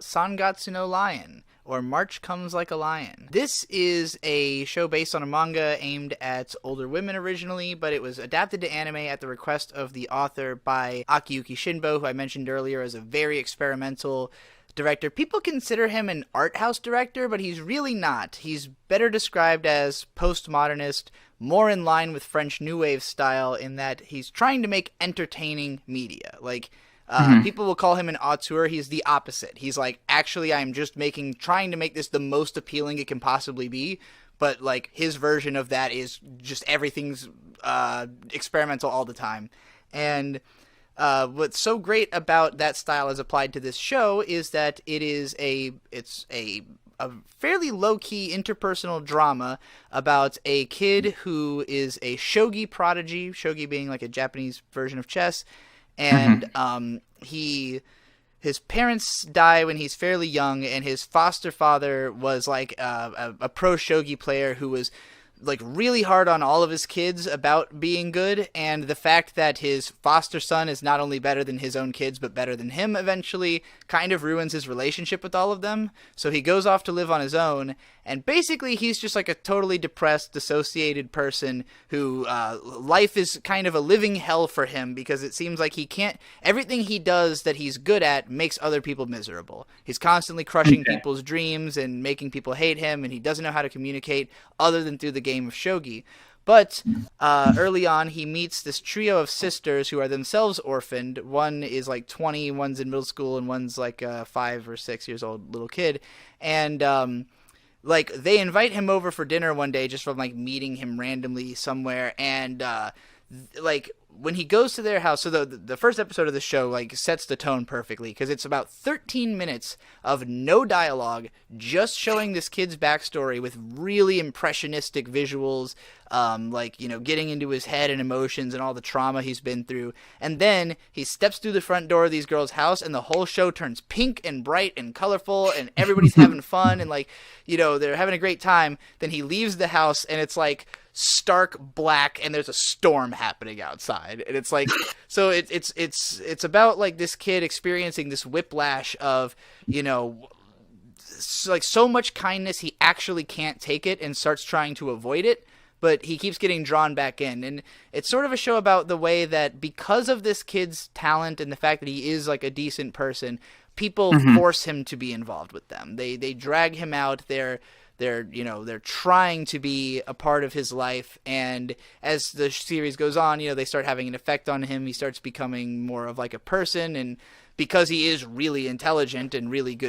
Sangatsu no Lion, or March Comes Like a Lion. This is a show based on a manga aimed at older women originally, but it was adapted to anime at the request of the author by Akiyuki Shinbo, who I mentioned earlier as a very experimental director. People consider him an art house director, but he's really not. He's better described as postmodernist, more in line with French New Wave style in that he's trying to make entertaining media. Like, Hmm. people will call him an auteur. He's the opposite. He's like, actually, I'm just trying to make this the most appealing it can possibly be. But like his version of that is just everything's experimental all the time. And what's so great about that style as applied to this show is that it's a fairly low-key interpersonal drama about a kid who is a shogi prodigy, shogi being like a Japanese version of chess, and Hmm. his parents die when he's fairly young, and his foster father was like a pro shogi player who was like really hard on all of his kids about being good, and the fact that his foster son is not only better than his own kids but better than him eventually kind of ruins his relationship with all of them. So he goes off to live on his own, and basically he's just like a totally depressed, dissociated person who life is kind of a living hell for him because it seems like he can't, everything he does that he's good at makes other people miserable. He's constantly crushing Okay. people's dreams and making people hate him, and he doesn't know how to communicate other than through the game of shogi. But early on, he meets this trio of sisters who are themselves orphaned. One is like 20, one's in middle school, and one's like a 5 or 6 years old little kid. And like they invite him over for dinner one day just from like meeting him randomly somewhere, and like when he goes to their house, so the first episode of the show like sets the tone perfectly because it's about 13 minutes of no dialogue, just showing this kid's backstory with really impressionistic visuals, like getting into his head and emotions and all the trauma he's been through, and then he steps through the front door of these girls' house, and the whole show turns pink and bright and colorful, and everybody's having fun and like they're having a great time. Then he leaves the house, and it's like stark black and there's a storm happening outside, and it's like so it's about like this kid experiencing this whiplash of like so much kindness he actually can't take it and starts trying to avoid it, but he keeps getting drawn back in. And it's sort of a show about the way that because of this kid's talent and the fact that he is like a decent person, people Hmm. force him to be involved with them. They drag him out. They're trying to be a part of his life, and as the series goes on, they start having an effect on him. He starts becoming more of like a person, and because he is really intelligent and really good